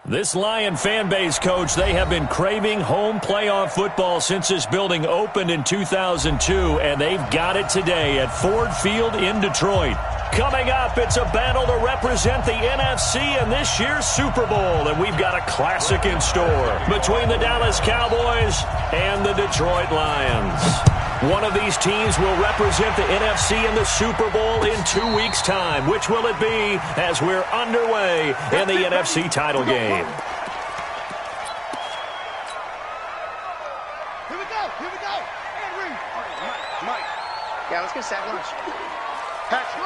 This Lion fan base, Coach, they have been craving home playoff football since this building opened in 2002, and they've got it today at Ford Field in Detroit. Coming up, it's a battle to represent the NFC in this year's Super Bowl, and we've got a classic in store between the Dallas Cowboys and the Detroit Lions. One of these teams will represent the NFC in the Super Bowl in 2 weeks' time. Which will it be as we're underway in the NFC title game? Here we go. And read. Mike. Yeah, let's get a sack lunch. Patch, boom.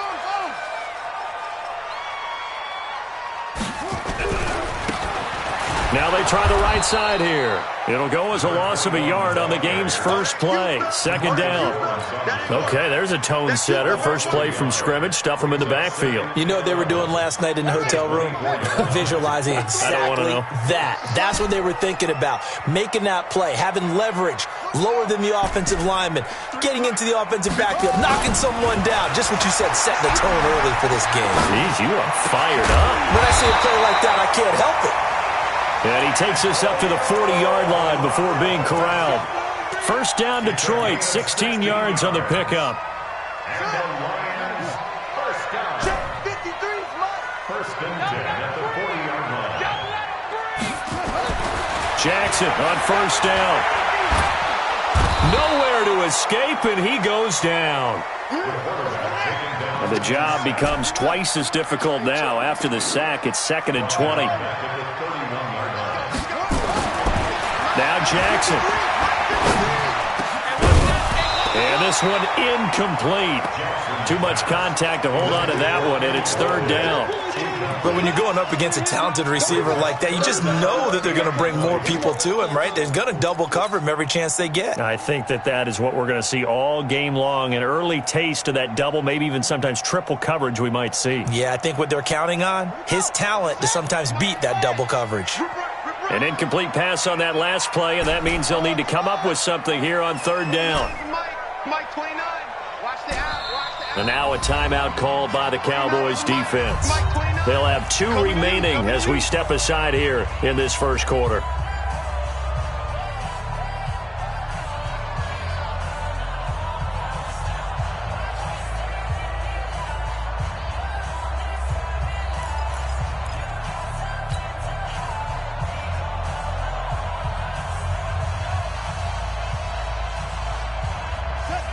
Now they try the right side here. It'll go as a loss of a yard on the game's first play. Second down. Okay, there's a tone setter. First play from scrimmage. Stuff them in the backfield. You know what they were doing last night in the hotel room? Visualizing exactly that. That's what they were thinking about. Making that play, having leverage, lower than the offensive lineman, getting into the offensive backfield, knocking someone down. Just what you said, setting the tone early for this game. Jeez, you are fired up. When I see a play like that, I can't help it. And he takes us up to the 40-yard line before being corralled. First down, Detroit, 16 yards on the pickup. Jackson on first down. Nowhere to escape, and he goes down. And the job becomes twice as difficult now. After the sack, it's 2nd and 20. Now Jackson. And this one incomplete. Too much contact to hold on to that one, and it's 3rd down. But when you're going up against a talented receiver like that, you just know that they're going to bring more people to him, right? They're going to double cover him every chance they get. I think that is what we're going to see all game long. An early taste of that double, maybe even sometimes triple coverage we might see. Yeah, I think what they're counting on, his talent to sometimes beat that double coverage. An incomplete pass on that last play, and that means they'll need to come up with something here on 3rd down. Mike 29. Watch the out. And now a timeout called by the Cowboys defense. They'll have 2 remaining as we step aside here in this first quarter.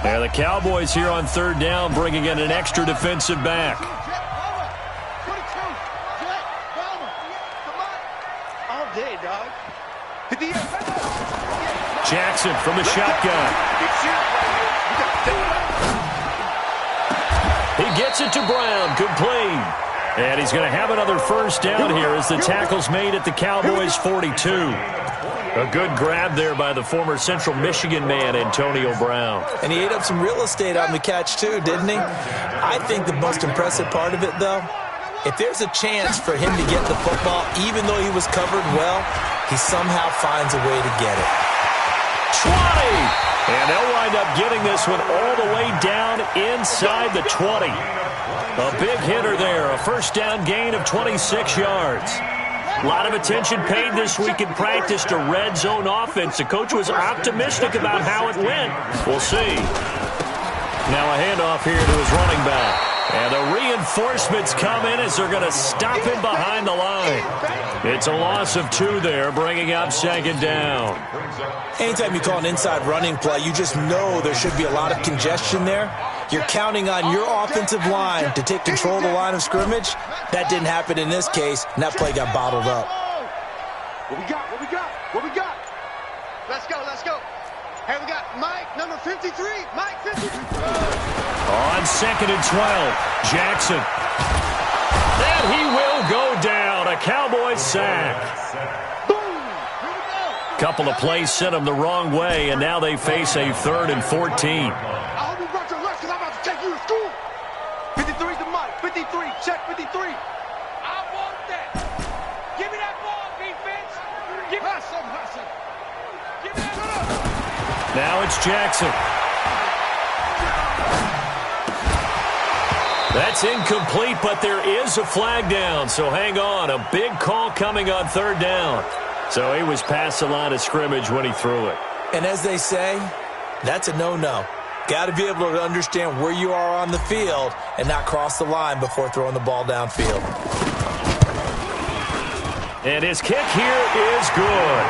Now the Cowboys here on 3rd down, bringing in an extra defensive back. All day, dog. Jackson from the shotgun. He gets it to Brown, complete. And he's going to have another first down here as the tackle's made at the Cowboys' 42. A good grab there by the former Central Michigan man, Antonio Brown. And he ate up some real estate on the catch, too, didn't he? I think the most impressive part of it, though, if there's a chance for him to get the football, even though he was covered well, he somehow finds a way to get it. 20! And they'll wind up getting this one all the way down inside the 20. A big hitter there, a first down gain of 26 yards. A lot of attention paid this week in practice to red zone offense. The coach was optimistic about how it went. We'll see. Now a handoff here to his running back. And the reinforcements come in as they're going to stop him behind the line. It's a loss of 2 there, bringing up 2nd down. Anytime you call an inside running play, you just know there should be a lot of congestion there. You're counting on your offensive line to take control of the line of scrimmage. That didn't happen in this case, and that play got bottled up. What we got? Let's go. Hey, we got Mike, number 53. Mike, 53. On 2nd and 12, Jackson. And he will go down. A Cowboys sack. Couple of plays sent them the wrong way, and now they face a 3rd and 14. I hope you brought your lunch because I'm about to take you to school. 53 to Mike. 53. Check 53. I want that. Give me that ball, defense. Give me Hustle. Give me that. Now it's Jackson. That's incomplete, but there is a flag down, so hang on. A big call coming on third down. So he was past the line of scrimmage when he threw it. And as they say, that's a no-no. Got to be able to understand where you are on the field and not cross the line before throwing the ball downfield. And his kick here is good.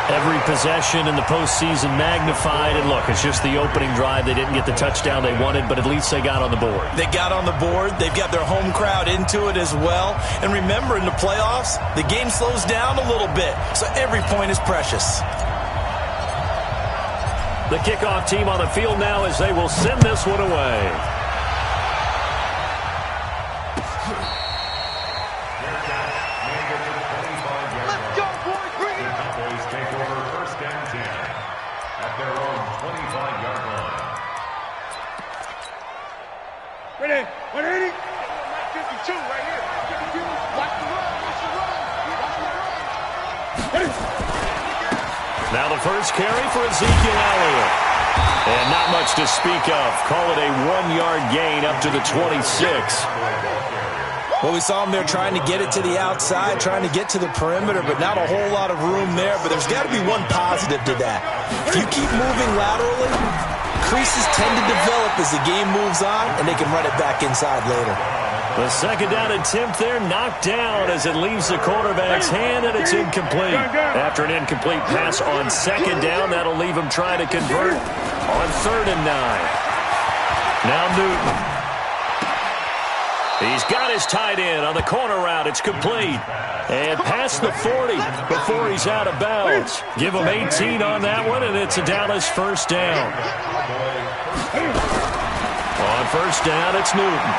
Every possession in the postseason magnified. And look, it's just the opening drive. They didn't get the touchdown they wanted, but at least they got on the board. They got on the board. They've got their home crowd into it as well. And remember, in the playoffs, the game slows down a little bit, so every point is precious. The kickoff team on the field now as they will send this one away. Let's go, boys. Bring it up. Cowboys take over first and 10 at their own 25-yard line. Ready? 180. 52 right here. 52. Watch the run. Watch the run. Watch the run. Now the first carry for Ezekiel Elliott. And not much to speak of. Call it a 1-yard gain up to the 26. Well, we saw him there trying to get it to the outside, trying to get to the perimeter, but not a whole lot of room there. But there's got to be one positive to that. If you keep moving laterally, creases tend to develop as the game moves on, and they can run it back inside later. The second down attempt there knocked down as it leaves the quarterback's hand, and it's incomplete. After an incomplete pass on second down, that'll leave him trying to convert on 3rd and 9. Now Newton. He's got his tight end on the corner route. It's complete. And past the 40 before he's out of bounds. Give him 18 on that one, and it's a Dallas first down. On first down, it's Newton.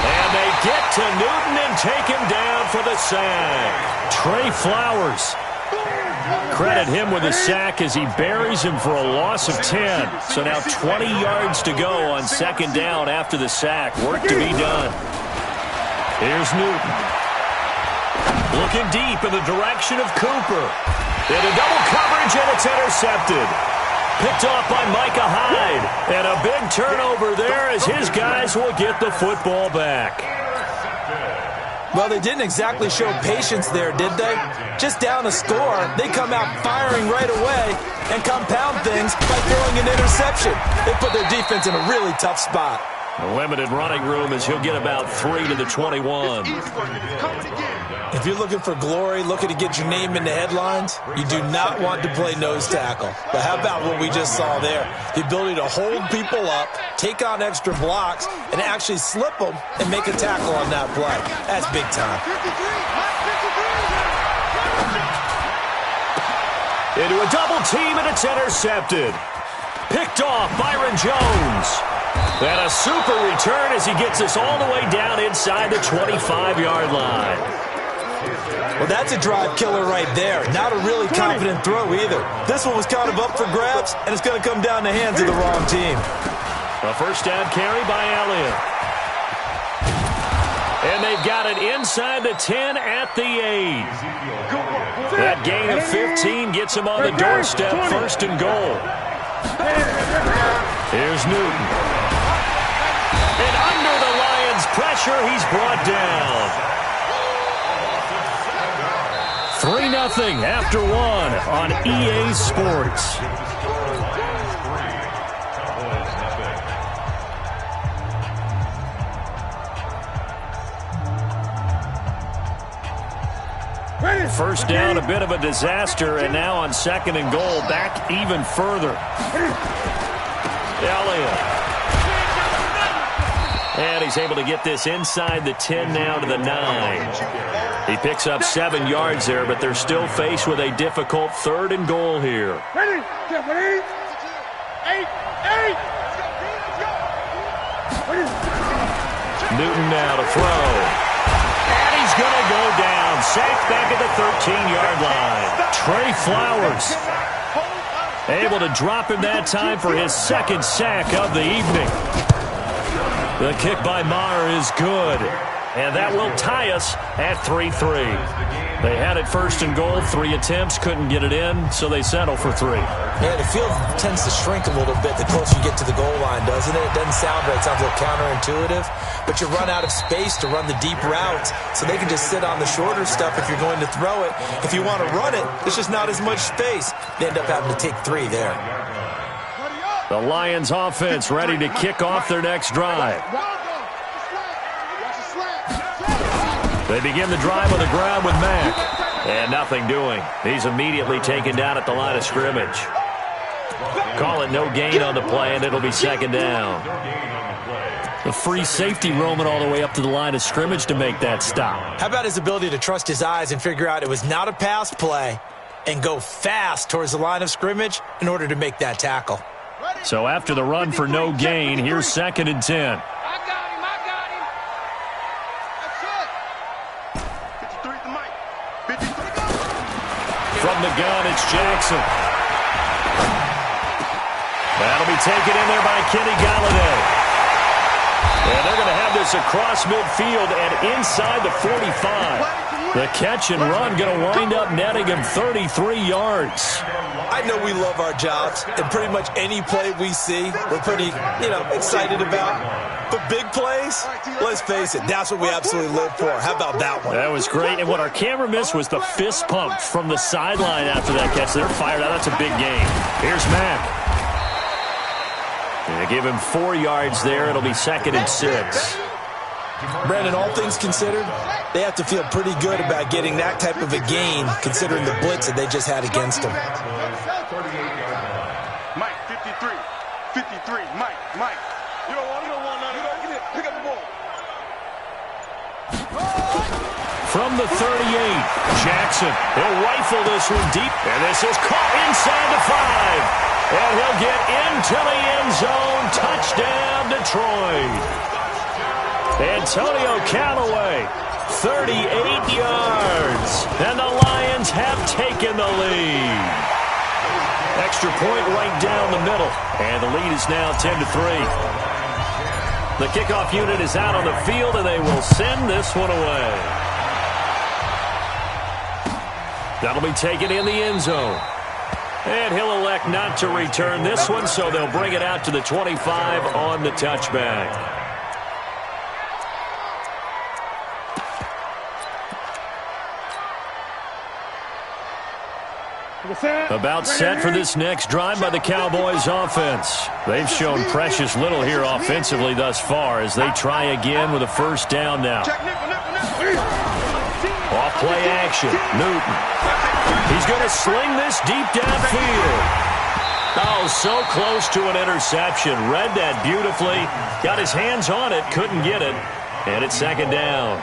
And they get to Newton and take him down for the sack. Trey Flowers. Credit him with a sack as he buries him for a loss of 10. So now 20 yards to go on second down after the sack. Work to be done. Here's Newton. Looking deep in the direction of Cooper. Into double coverage, and it's intercepted. Picked off by Micah Hyde. And a big turnover there as his guys will get the football back. Well, they didn't exactly show patience there, did they? Just down a score, they come out firing right away and compound things by throwing an interception. They put their defense in a really tough spot. A limited running room as he'll get about 3 to the 21. If you're looking for glory, looking to get your name in the headlines, you do not want to play nose tackle. But how about what we just saw there? The ability to hold people up, take on extra blocks, and actually slip them and make a tackle on that play. That's big time. Into a double team, and it's intercepted. Picked off Byron Jones. And a super return as he gets us all the way down inside the 25-yard line. Well, that's a drive killer right there. Not a really confident throw either. This one was kind of up for grabs, and it's going to come down the hands of the wrong team. A first down carry by Elliott. And they've got it inside the 10 at the 8. That gain of 15 gets him on the doorstep, 1st and goal. Here's Newton. And under the Lions' pressure, he's brought down. 3-0 after 1 on EA Sports. First down, a bit of a disaster, and now on 2nd and goal, back even further. Elliott. And he's able to get this inside the 10 now to the 9. He picks up 7 yards there, but they're still faced with a difficult 3rd and goal here. Ready? Get ready. 8. Newton now to throw. And he's going to go down. Sacked back at the 13-yard line. Trey Flowers able to drop him that time for his 2nd sack of the evening. The kick by Maher is good. And that will tie us at 3-3. They had it first and goal, 3 attempts, couldn't get it in, so they settle for 3. Yeah, the field tends to shrink a little bit the closer you get to the goal line, doesn't it? It doesn't sound right. It sounds a little counterintuitive. But you run out of space to run the deep routes, so they can just sit on the shorter stuff if you're going to throw it. If you want to run it, there's just not as much space. They end up having to take 3 there. The Lions offense ready to kick off their next drive. They begin the drive on the ground with Mack. And nothing doing. He's immediately taken down at the line of scrimmage. Call it no gain on the play, and it'll be second down. The free safety roaming all the way up to the line of scrimmage to make that stop. How about his ability to trust his eyes and figure out it was not a pass play and go fast towards the line of scrimmage in order to make that tackle? So after the run for no gain, here's second and 10. From the gun, it's Jackson. That'll be taken in there by Kenny Golladay. And they're going to have this across midfield and inside the 45. The catch and run going to wind up netting him 33 yards. I know we love our jobs, and pretty much any play we see, we're pretty, excited about. But big plays, let's face it, that's what we absolutely live for. How about that one? That was great, and what our camera missed was the fist pump from the sideline after that catch. They're fired out. That's a big game. Here's Mack. They give him 4 yards there. It'll be second and 6. Brandon, all things considered, they have to feel pretty good about getting that type of a gain, considering the blitz that they just had against them. Mike, 53. 53. Mike. You don't want none of that. Get it. Pick up the ball. From the 38, Jackson. He'll rifle this one deep, and this is caught inside the 5. And he'll get into the end zone. Touchdown, Detroit. Antonio Callaway, 38 yards. And the Lions have taken the lead. Extra point right down the middle. And the lead is now 10-3. The kickoff unit is out on the field, and they will send this one away. That'll be taken in the end zone. And he'll elect not to return this one, so they'll bring it out to the 25 on the touchback. About set for this next drive by the Cowboys offense. They've shown precious little here offensively thus far as they try again with a first down now. Off play action. Newton. He's going to sling this deep downfield. Oh, so close to an interception. Read that beautifully. Got his hands on it. Couldn't get it. And it's second down.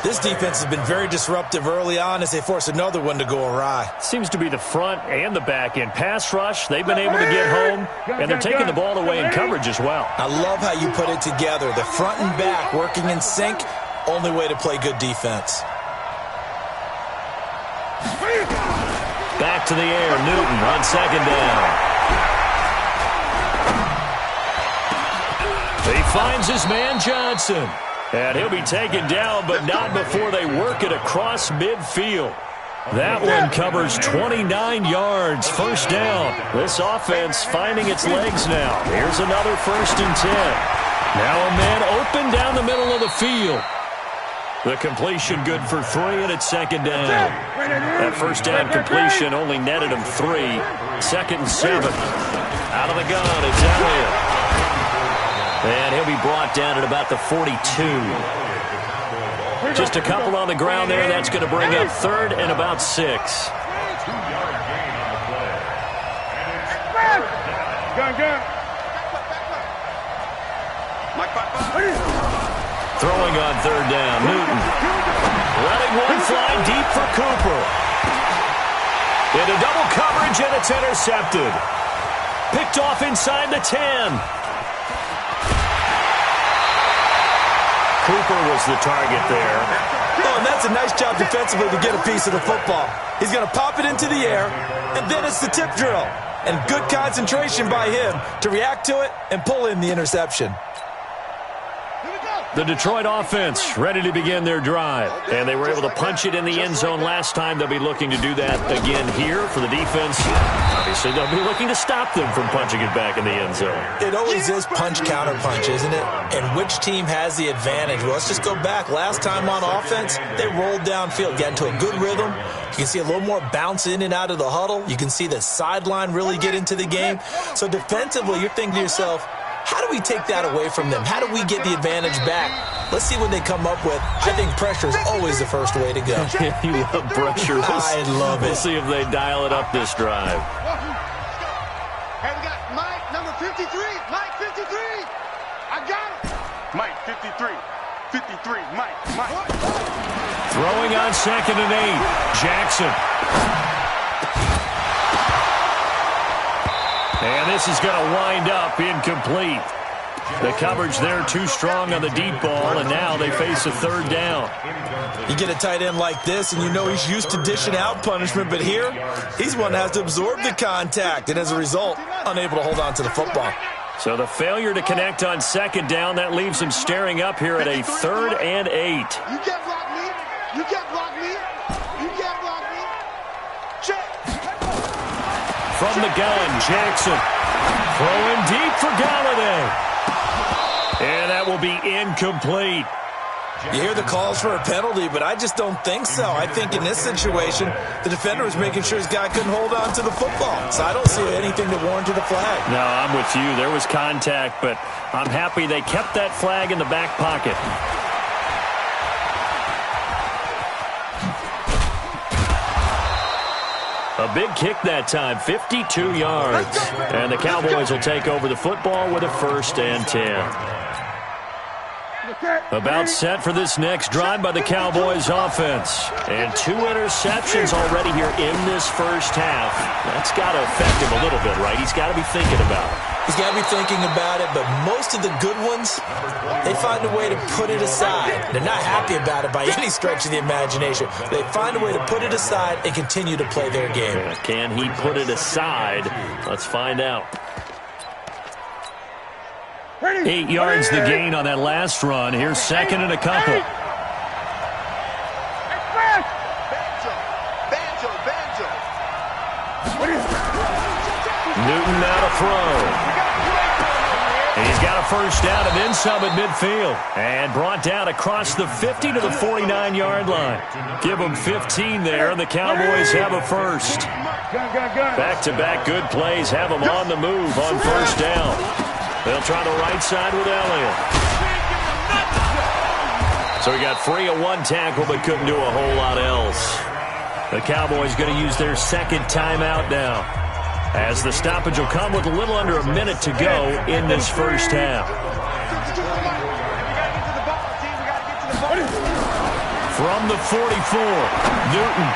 This defense has been very disruptive early on as they force another one to go awry. Seems to be the front and the back end. Pass rush, they've been able to get home, and they're taking the ball away in coverage as well. I love how you put it together. The front and back working in sync, only way to play good defense. Back to the air, Newton on second down. He finds his man Johnson. And he'll be taken down, but not before they work it across midfield. That one covers 29 yards. First down. This offense finding its legs now. Here's another first and 10. Now a man open down the middle of the field. The completion good for 3, and it's second down. That first down completion only netted him 3. Second and 7. Out of the gun, it's Elliott. And he'll be brought down at about the 42. Just a couple on the ground there. That's going to bring up third and about 6. 2-yard gain on the play. Gun. Throwing on third down, Newton. Letting one fly deep for Cooper. Into double coverage, and it's intercepted. Picked off inside the 10. Cooper was the target there. Oh, and that's a nice job defensively to get a piece of the football. He's going to pop it into the air, and then it's the tip drill. And good concentration by him to react to it and pull in the interception. Here we go. The Detroit offense ready to begin their drive. And they were able to punch it in the end zone last time. They'll be looking to do that again here for the defense. Obviously, they'll be looking to stop them from punching it back in the end zone. It always is punch-counter-punch, isn't it? And which team has the advantage? Well, let's just go back. Last time on offense, they rolled downfield, got into a good rhythm. You can see a little more bounce in and out of the huddle. You can see the sideline really get into the game. So defensively, you're thinking to yourself, how do we take that away from them? How do we get the advantage back? Let's see what they come up with. I think pressure is always the first way to go. You love pressure. I love it. We'll see if they dial it up this drive. Hey, we got Mike, number 53. Mike, 53. I got him. Mike, 53. 53. Mike. Throwing on 2nd and 8. Jackson. And this is going to wind up incomplete. The coverage there too strong on the deep ball, and now they face a 3rd down. You get a tight end like this, and you know he's used to dishing out punishment, but here, he's one that has to absorb the contact, and as a result, unable to hold on to the football. So the failure to connect on 2nd down, that leaves him staring up here at a 3rd and 8. You can't block me. You can't block me. You can't block me. Check. From the gun, Jackson. Throwing deep for Galladay. And that will be incomplete. You hear the calls for a penalty, but I just don't think so. I think in this situation, the defender was making sure his guy couldn't hold on to the football. So I don't see anything that warranted a flag. No, I'm with you. There was contact, but I'm happy they kept that flag in the back pocket. A big kick that time, 52 yards. And the Cowboys will take over the football with a 1st and 10. About set for this next drive by the Cowboys offense. And 2 interceptions already here in this first half. That's got to affect him a little bit, right? He's got to be thinking about it. He's got to be thinking about it, but most of the good ones, they find a way to put it aside. They're not happy about it by any stretch of the imagination. They find a way to put it aside and continue to play their game. Can he put it aside? Let's find out. 8 yards the gain on that last run. Here's 2nd and a couple. Newton now to throw. And he's got a 1st down and then some at midfield. And brought down across the 50 to the 49-yard line. Give them 15 there, and the Cowboys have a 1st. Back-to-back good plays have them on the move on 1st down. They'll try the right side with Elliott. So he got free of 1 tackle but couldn't do a whole lot else. The Cowboys going to use their 2nd timeout now, as the stoppage will come with a little under a minute to go in this first half. From the 44, Newton.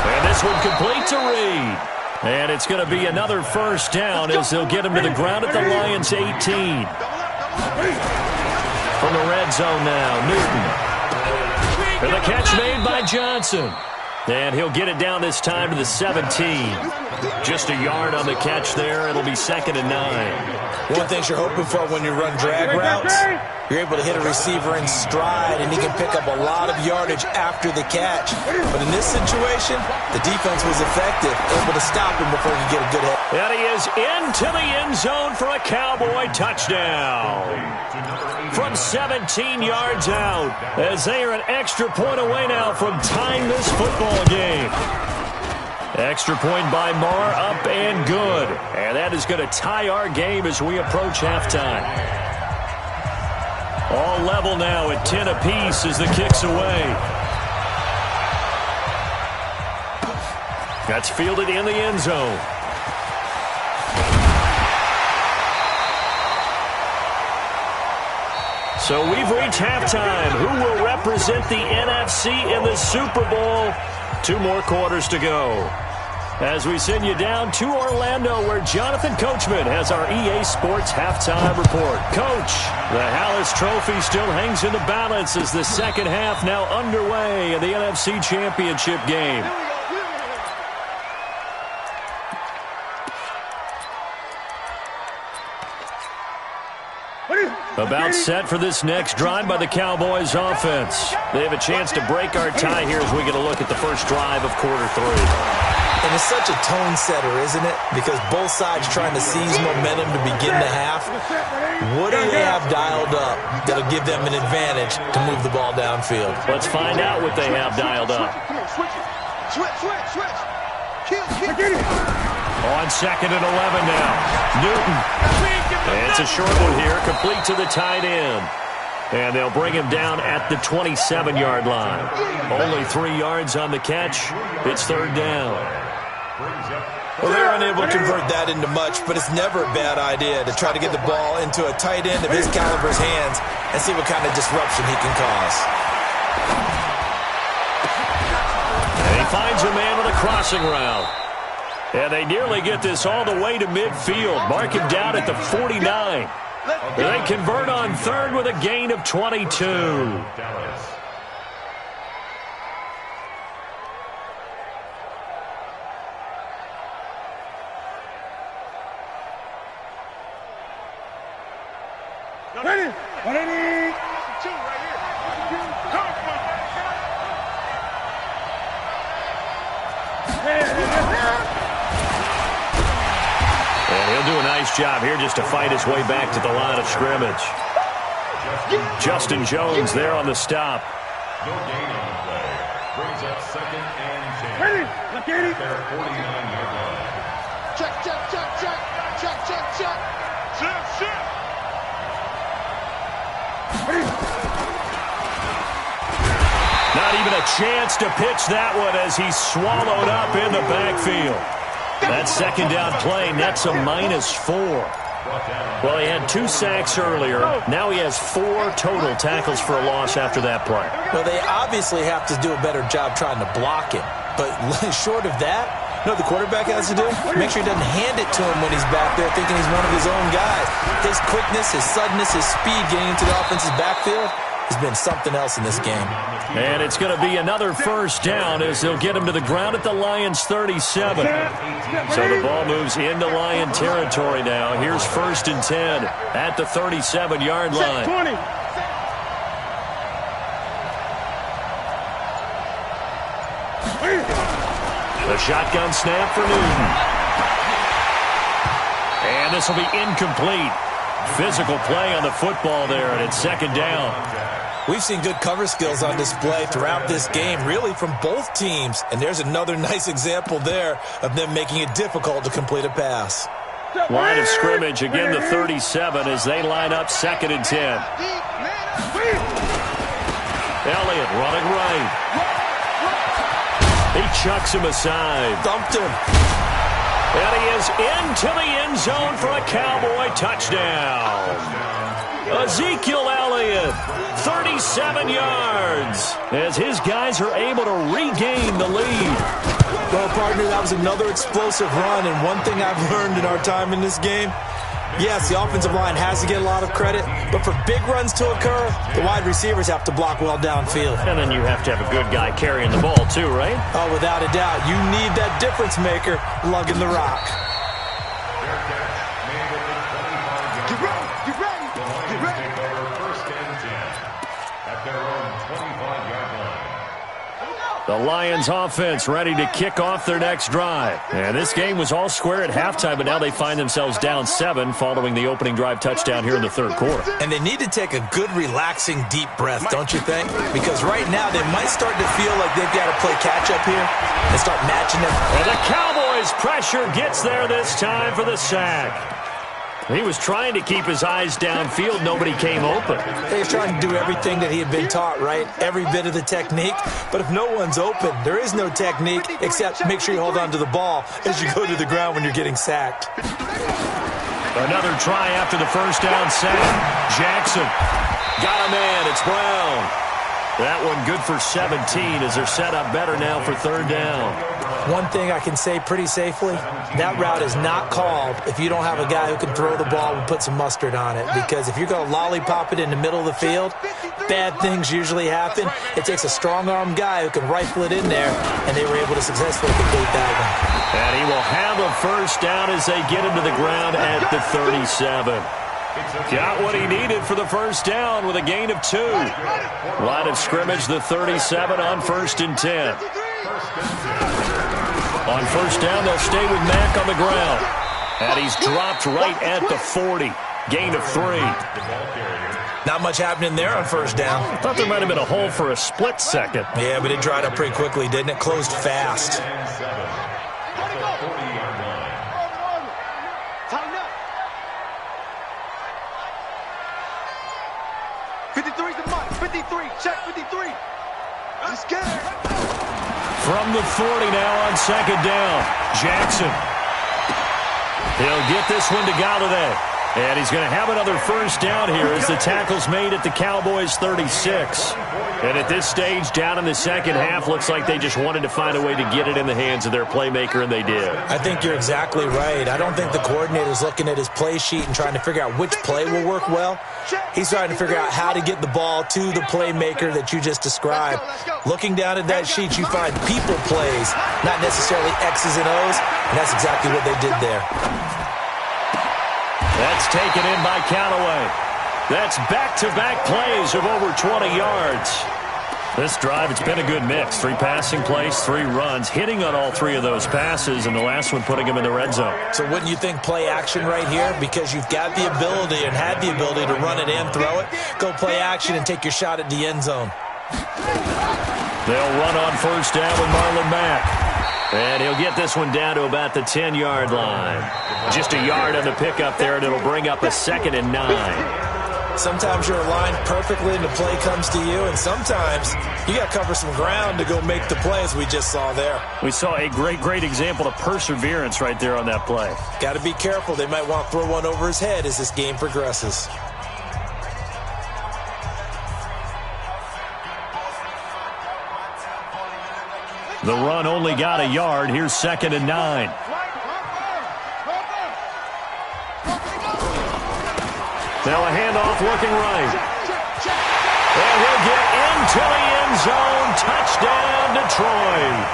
And this one complete to Reed. And it's going to be another 1st down as they'll get him to the ground at the Lions' 18. From the red zone now, Newton. And the catch made by Johnson. And he'll get it down this time to the 17. Just a yard on the catch there. It'll be 2nd and 9. One of the things you're hoping for when you run drag routes, you're able to hit a receiver in stride, and he can pick up a lot of yardage after the catch. But in this situation, the defense was effective, able to stop him before he could get a good hit. And he is into the end zone for a Cowboy touchdown. From 17 yards out, as they are an extra point away now from tying this football game. Extra point by Marr, up and good. And that is going to tie our game as we approach halftime. All level now at 10 apiece as the kick's away. That's fielded in the end zone. So we've reached halftime. Who will represent the NFC in the Super Bowl? 2 more quarters to go. As we send you down to Orlando, where Jonathan Coachman has our EA Sports halftime report. Coach, the Hallis Trophy still hangs in the balance as the second half now underway in the NFC Championship game. What is About set for this next drive by the Cowboys offense. They have a chance to break our tie here as we get a look at the first drive of quarter 3. And it's such a tone setter, isn't it? Because both sides trying to seize momentum to begin the half. What do they have dialed up that'll give them an advantage to move the ball downfield? Let's find out what they have dialed up. On 2nd and 11 now. Newton. And it's a short one here, complete to the tight end. And they'll bring him down at the 27-yard line. Only 3 yards on the catch. It's 3rd down. Well, they're unable to convert that into much, but it's never a bad idea to try to get the ball into a tight end of his caliber's hands and see what kind of disruption he can cause. And he finds a man on a crossing route. And they nearly get this all the way to midfield. Mark him down at the 49. They convert on 3rd with a gain of 22. Ready? 180. 2 right here. And he'll do a nice job here just to fight his way back to the line of scrimmage. Justin Jones there on the stop. No gain on the play. Brings up 2nd and 10. Ready? Look at it. Their 49-yard line. Check, check, check, check. Check, check, check. Check, check. Not even a chance to pitch that one as he's swallowed up in the backfield. That 2nd down play nets a -4. Well, he had 2 sacks earlier. Now he has 4 total tackles for a loss after that play. Well, they obviously have to do a better job trying to block him. But short of that, you know what the quarterback has to do? Make sure he doesn't hand it to him when he's back there thinking he's one of his own guys. His quickness, his suddenness, his speed getting into the offensive backfield has been something else in this game. And it's going to be another 1st down as they'll get him to the ground at the Lions' 37. So the ball moves into Lion territory now. Here's 1st and 10 at the 37-yard line. 20. The shotgun snap for Newton. And this will be incomplete. Physical play on the football there, and it's 2nd down. We've seen good cover skills on display throughout this game, really from both teams. And there's another nice example there of them making it difficult to complete a pass. Line of scrimmage, again the 37 as they line up 2nd and 10. Elliott running right. He chucks him aside. Dumped him. And he is into the end zone for a Cowboy touchdown. Ezekiel Elliott, 37 yards, as his guys are able to regain the lead. Well, partner, that was another explosive run, and one thing I've learned in our time in this game, yes, the offensive line has to get a lot of credit, but for big runs to occur, the wide receivers have to block well downfield. And then you have to have a good guy carrying the ball too, right? Oh, without a doubt. You need that difference maker lugging the rock. Get ready. Get ready. The Lions take over 1st and 10 at their own 25-yard line. The Lions offense ready to kick off their next drive. And this game was all square at halftime, but now they find themselves down 7 following the opening drive touchdown here in the 3rd quarter. And they need to take a good, relaxing, deep breath, don't you think? Because right now they might start to feel like they've got to play catch-up here and start matching them. And the Cowboys' pressure gets there this time for the sack. He was trying to keep his eyes downfield. Nobody came open. He was trying to do everything that he had been taught, right? Every bit of the technique. But if no one's open, there is no technique except make sure you hold on to the ball as you go to the ground when you're getting sacked. Another try after the 1st down sack. Jackson got a man. It's Brown. That one good for 17 as they're set up better now for 3rd down. One thing I can say pretty safely, that route is not called if you don't have a guy who can throw the ball and put some mustard on it. Because if you're going to lollipop it in the middle of the field, bad things usually happen. It takes a strong-armed guy who can rifle it in there, and they were able to successfully complete that one. And he will have a 1st down as they get him to the ground at the 37. Got what he needed for the first down with a gain of 2. Line of scrimmage, the 37 on 1st and 10. On first down, they'll stay with Mack on the ground. And he's dropped right at the 40. Gain of 3. Not much happening there on first down. I thought there might have been a hole for a split second. Yeah, but it dried up pretty quickly, didn't it? Closed fast. Tighten up. 53's the money. 53. Check 53. I'm scared. From the 40 now on second down. Jackson. He'll get this one to Galladay. And he's going to have another first down here as the tackle's made at the Cowboys' 36. And at this stage, down in the second half, looks like they just wanted to find a way to get it in the hands of their playmaker, and they did. I think you're exactly right. I don't think the coordinator's looking at his play sheet and trying to figure out which play will work well. He's trying to figure out how to get the ball to the playmaker that you just described. Looking down at that sheet, you find people plays, not necessarily X's and O's, and that's exactly what they did there. That's taken in by Callaway. That's back-to-back plays of over 20 yards. This drive, it's been a good mix. 3 passing plays, 3 runs, hitting on all 3 of those passes, and the last one putting him in the red zone. So wouldn't you think play action right here? Because you've got the ability and had the ability to run it and throw it. Go play action and take your shot at the end zone. They'll run on first down with Marlon Mack. And he'll get this one down to about the 10-yard line. Just a yard on the pickup there, and it'll bring up a 2nd and 9. Sometimes you're aligned perfectly and the play comes to you, and sometimes you got to cover some ground to go make the play, as we just saw there. We saw a great example of perseverance right there on that play. Got to be careful. They might want to throw one over his head as this game progresses. The run only got a yard. Here's 2nd and 9. Now a handoff looking right. And he'll get into the end zone. Touchdown, Detroit.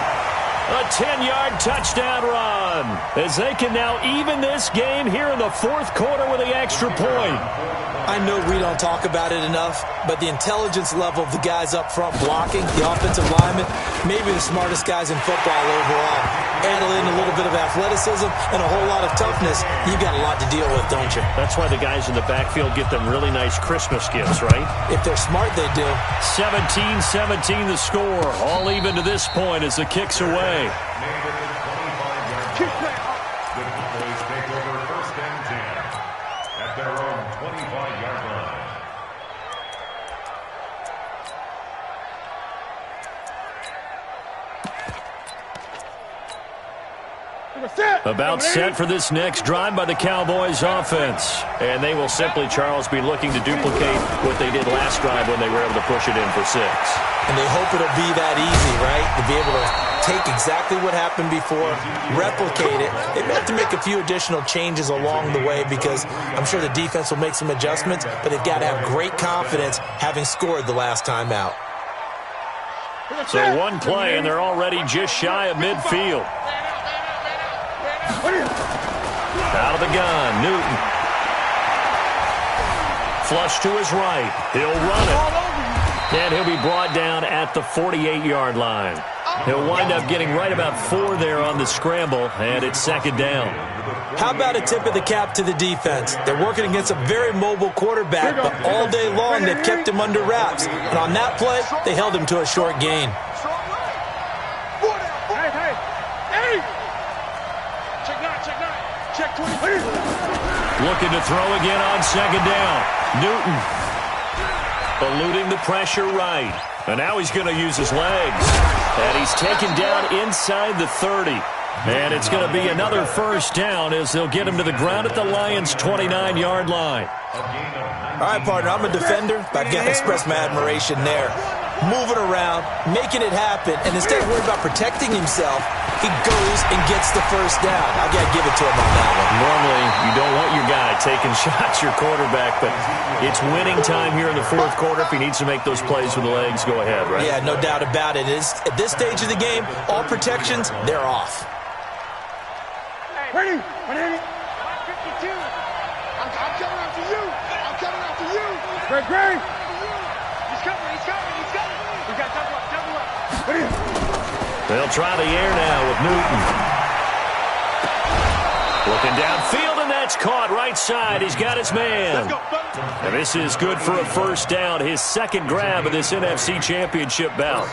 A 10-yard touchdown run as they can now even this game here in the 4th quarter with the extra point. I know we don't talk about it enough, but the intelligence level of the guys up front blocking, the offensive linemen, maybe the smartest guys in football overall. Add in a little bit of athleticism and a whole lot of toughness, you've got a lot to deal with, don't you? That's why the guys in the backfield get them really nice Christmas gifts, right? If they're smart, they do. 17-17 the score. All even to this point as the kick's away. The Cowboys take over 1st and 10 at their own 25-yard line. About set for this next drive by the Cowboys offense. And they will simply, Charles, be looking to duplicate what they did last drive when they were able to push it in for 6. And they hope it'll be that easy, right? To be able to take exactly what happened before, replicate it. They may have to make a few additional changes along the way because I'm sure the defense will make some adjustments, but they've got to have great confidence having scored the last time out. So one play, and they're already just shy of midfield. Out of the gun, Newton. Flush to his right. He'll run it. And he'll be brought down at the 48-yard line. He'll wind up getting right about 4 there on the scramble, and it's 2nd down. How about a tip of the cap to the defense? They're working against a very mobile quarterback, but all day long they've kept him under wraps. And on that play, they held him to a short gain. Looking to throw again on 2nd down. Newton eluding the pressure right. And now he's going to use his legs. And he's taken down inside the 30. And it's going to be another first down as they'll get him to the ground at the Lions' 29-yard line. All right, partner, I'm a defender, but I've got to express my admiration there. Moving around, making it happen, and instead of worrying about protecting himself, he goes and gets the first down. I've got to give it to him on that one. Normally, you don't want your guy taking shots, your quarterback, but it's winning time here in the 4th quarter. If he needs to make those plays with the legs, go ahead, right? Yeah, no doubt about it. At this stage of the game, all protections, they're off. Ready? 152. I'm coming after you. Greg. He's coming. We got double up. They'll try the air now with Newton. Looking downfield, and that's caught right side. He's got his man. And this is good for a first down. His second grab of this NFC Championship bout.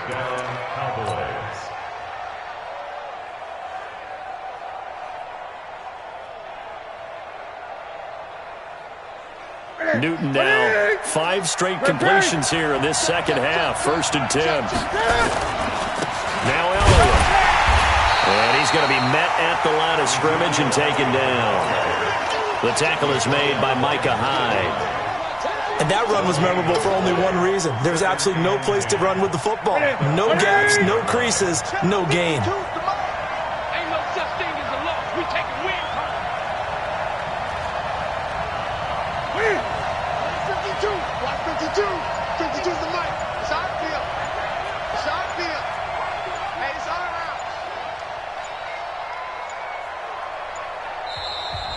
Newton now 5 straight completions here in this second half. 1st and 10. Now Elliott. And he's going to be met at the line of scrimmage and taken down. The tackle is made by Micah Hyde. And that run was memorable for only one reason. There's absolutely no place to run with the football. No gaps, no creases, no gain. Ain't no such thing as a loss. We take a win. Win. 52. Watch 52. 52's the mic. It's our field. It's our field. Hey, it's our house.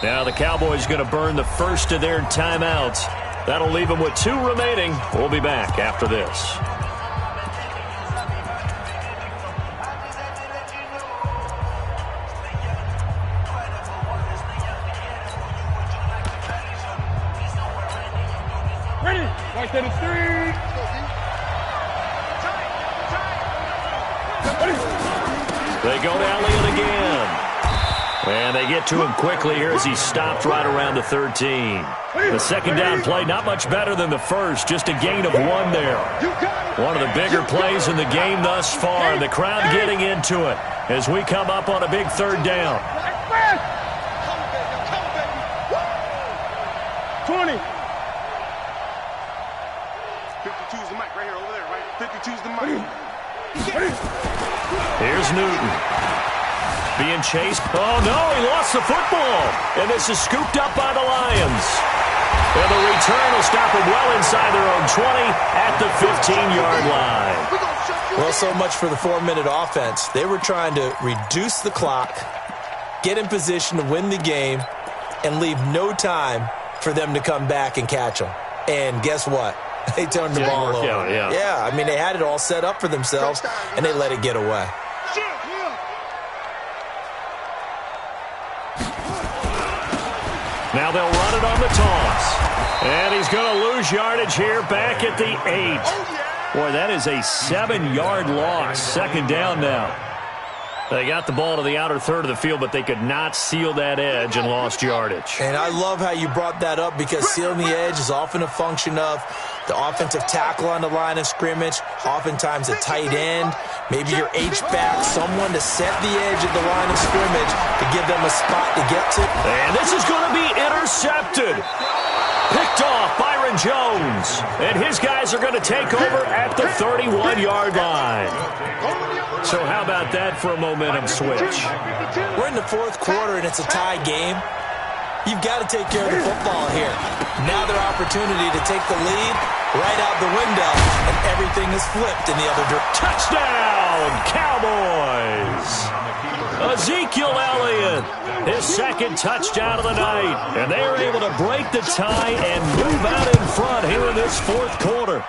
Now the Cowboys going to burn the first of their timeouts. That'll leave them with 2 remaining. We'll be back after this. Ready. Right there to 3. They go to Elliott again. And they get to him quickly here as he stopped right around the 13. The second down play, not much better than the first, just a gain of 1 there. One of the bigger plays in the game thus far, and the crowd getting into it as we come up on a big 3rd down. 20. 52's the mic right here, over there, right? 52's the mic. Here's Newton. Being chased. Oh, no, he lost the football. And this is scooped up by the Lions. And the return will stop them well inside their own 20 at the 15-yard line. Well, so much for the 4-minute offense. They were trying to reduce the clock, get in position to win the game, and leave no time for them to come back and catch them. And guess what? They turned the ball over. Yeah, I mean, they had it all set up for themselves, and they let it get away. Now they'll run it on the toss. And he's going to lose yardage here back at the 8. Boy, that is a 7-yard loss. Second down now. They got the ball to the outer third of the field, but they could not seal that edge and lost yardage. And I love how you brought that up, because sealing the edge is often a function of the offensive tackle on the line of scrimmage, oftentimes a tight end, maybe your H-back, someone to set the edge at the line of scrimmage to give them a spot to get to. And this is going to be intercepted. Picked off Byron Jones. And his guys are going to take over at the 31-yard line. So how about that for a momentum switch? We're in the 4th quarter, and it's a tie game. You've got to take care of the football here. Now their opportunity to take the lead right out the window, and everything is flipped in the other direction. Touchdown, Cowboys! Ezekiel Elliott, his second touchdown of the night. And they are able to break the tie and move out in front here in this 4th quarter.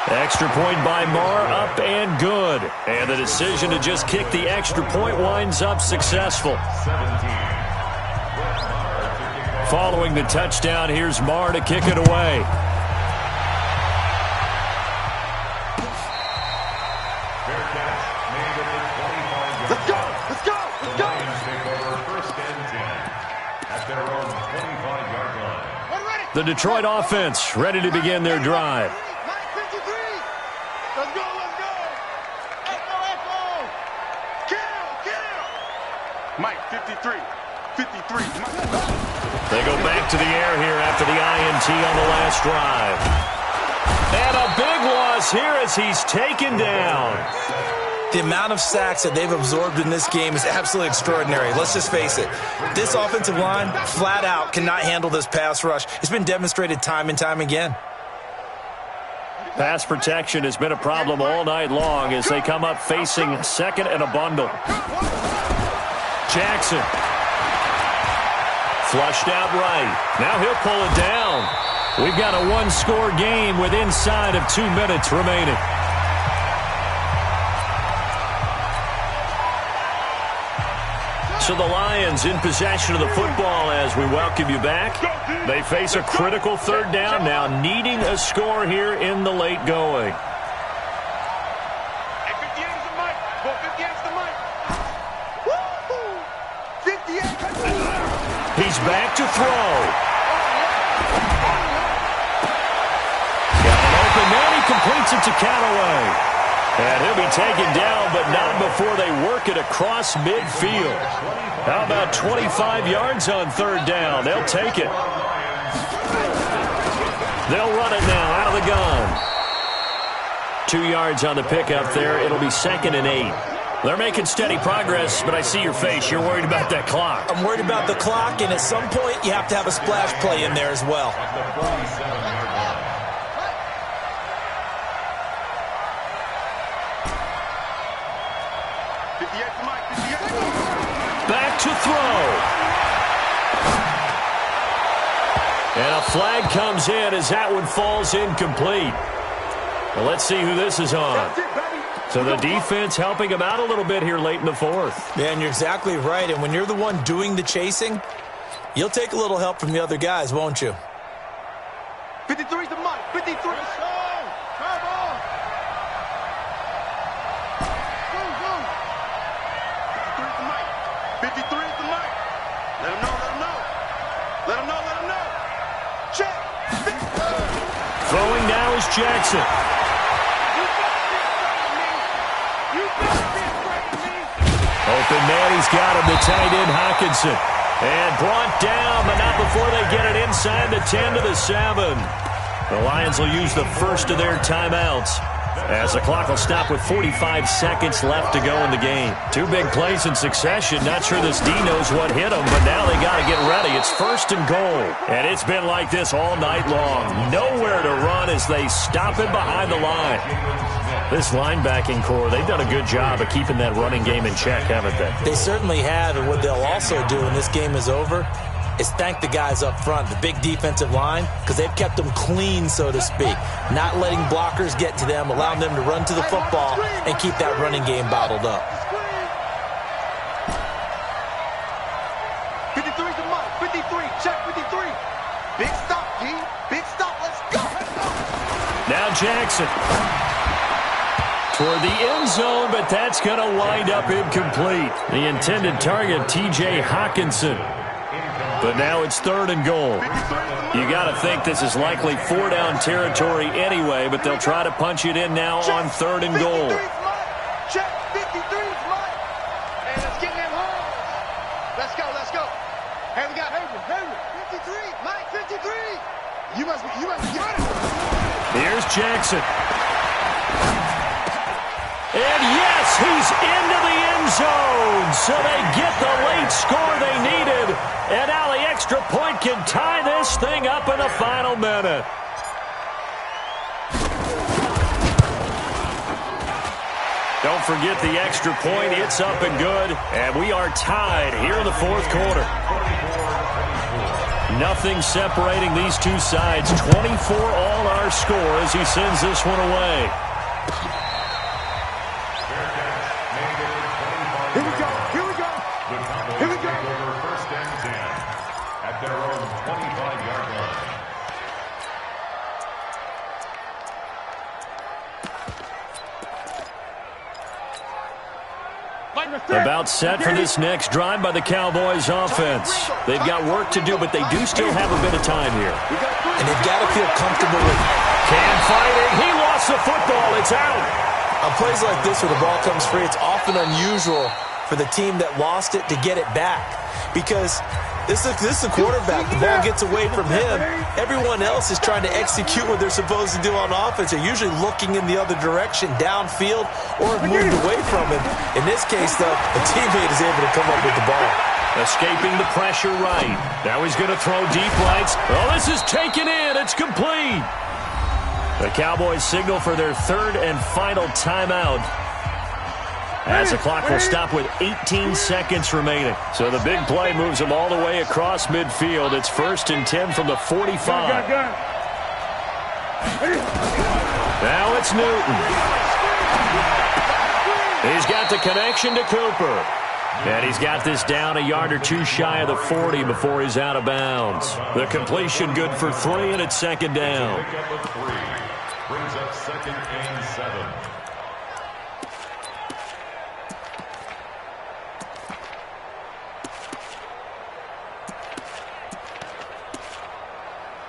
Extra point by Marr, up and good. And the decision to just kick the extra point winds up successful. Following the touchdown, here's Marr to kick it away. Let's go! Let's go! Let's go! The Detroit offense ready to begin their drive. Let's go! Let's go! Echo! Echo! Kill! Mike, 53. 53. They go back to the air here after the INT on the last drive. And a big loss here as he's taken down. The amount of sacks that they've absorbed in this game is absolutely extraordinary. Let's just face it. This offensive line, flat out, cannot handle this pass rush. It's been demonstrated time and time again. Pass protection has been a problem all night long as they come up facing second and a bundle. Jackson. Flushed out right. Now he'll pull it down. We've got a one-score game with inside of 2 minutes remaining. So the Lions in possession of the football as we welcome you back. They face a critical third down now, needing a score here in the late going. He's back to throw. Got an open man. He completes it to Callaway. And he'll be taken down, but not before they work it across midfield. How about 25 yards on third down? They'll take it. They'll run it now out of the gun. 2 yards on the pickup there. It'll be 2nd and 8. They're making steady progress, but I see your face. You're worried about that clock. I'm worried about the clock, and at some point you have to have a splash play in there as well. Back to throw. And a flag comes in as that one falls incomplete. Well, let's see who this is on. So the defense helping him out a little bit here late in the fourth. Yeah, and you're exactly right. And when you're the one doing the chasing, you'll take a little help from the other guys, won't you? 53's the mic. 53. Come on. Go. 53's the mic. 53's the mic. Let him know. Check. Throwing now is Jackson. Open man, he's got him, the tight end Hockenson. And brought down, but not before they get it inside the 10 to the 7. The Lions will use the first of their timeouts as the clock will stop with 45 seconds left to go in the game. 2 big plays in succession. Not sure this D knows what hit him, but now they got to get ready. It's 1st and goal. And it's been like this all night long. Nowhere to run as they stop it behind the line. This linebacking core, they've done a good job of keeping that running game in check, haven't they? They certainly have, and what they'll also do when this game is over is thank the guys up front, the big defensive line, because they've kept them clean, so to speak. Not letting blockers get to them, allowing them to run to the football and keep that running game bottled up. 53's the mic. 53. Check 53. Big stop, G. Big stop. Let's go. Now Jackson. Toward the end zone, but that's going to wind up incomplete. The intended target, T.J. Hockenson. But now it's 3rd and goal. You got to think this is likely 4-down territory anyway, but they'll try to punch it in now on 3rd and goal. Check 53's mic. Hey, let's get them home. Let's go. Hey, we got Hayward. 53. Mike, 53. You must be getting it. Here's Jackson. And yes, he's into the end zone. So they get the late score they needed. And now the extra point can tie this thing up in the final minute. Don't forget the extra point. It's up and good. And we are tied here in the 4th quarter. Nothing separating these two sides. 24 all our score as he sends this one away. Here we go. 1st and 10 at their own 25-yard line. About set for this next drive by the Cowboys offense. They've got work to do, but they do still have a bit of time here. And they've got to feel comfortable with it. Can fight it. He lost the football. It's out. On plays like this where the ball comes free, it's often unusual for the team that lost it to get it back. Because this is a quarterback. The ball gets away from him. Everyone else is trying to execute what they're supposed to do on offense. They're usually looking in the other direction, downfield, or have moved away from him. In this case, though, a teammate is able to come up with the ball. Escaping the pressure right. Now he's going to throw deep rights. Oh, this is taken in. It's complete. The Cowboys signal for their 3rd and final timeout as the clock will stop with 18 seconds remaining. So the big play moves them all the way across midfield. It's 1st and 10 from the 45. Now it's Newton. He's got the connection to Cooper. And he's got this down a yard or two shy of the 40 before he's out of bounds. The completion good for 3, and it's second down. Pickup of 3. Brings up 2nd and 7.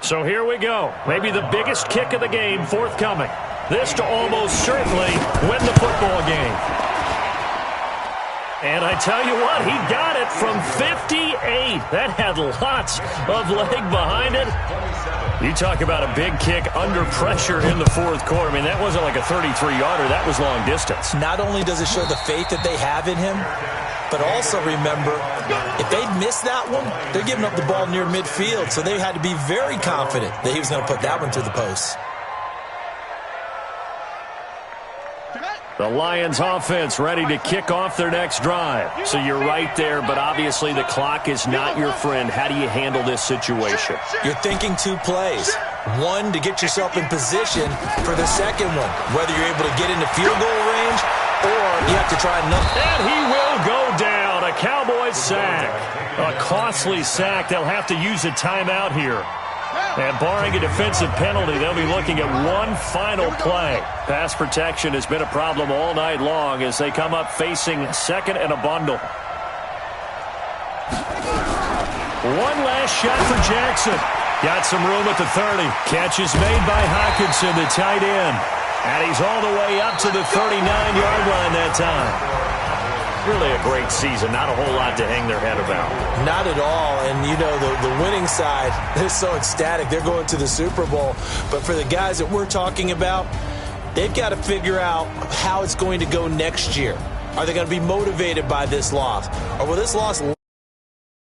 So here we go. Maybe the biggest kick of the game forthcoming. This to almost certainly win the football game. And I tell you what, he got it from 58. That had lots of leg behind it. You talk about a big kick under pressure in the fourth quarter. I mean, that wasn't like a 33-yarder. That was long distance. Not only does it show the faith that they have in him, but also remember, if they'd missed that one, they're giving up the ball near midfield, so they had to be very confident that he was going to put that one through the post. The Lions offense ready to kick off their next drive. So you're right there, but obviously the clock is not your friend. How do you handle this situation? You're thinking 2 plays. One, to get yourself in position for the second one, whether you're able to get into field goal range or you have to try another. And he will go down. A Cowboys sack. A costly sack. They'll have to use a timeout here. And barring a defensive penalty, they'll be looking at one final play. Pass protection has been a problem all night long as they come up facing 2nd and a bundle. One last shot for Jackson. Got some room at the 30. Catch is made by Hockenson, the tight end. And he's all the way up to the 39-yard line that time. Really a great season. Not a whole lot to hang their head about. Not at all. And, you know, the winning side, they're so ecstatic. They're going to the Super Bowl. But for the guys that we're talking about, they've got to figure out how it's going to go next year. Are they going to be motivated by this loss? Or will this loss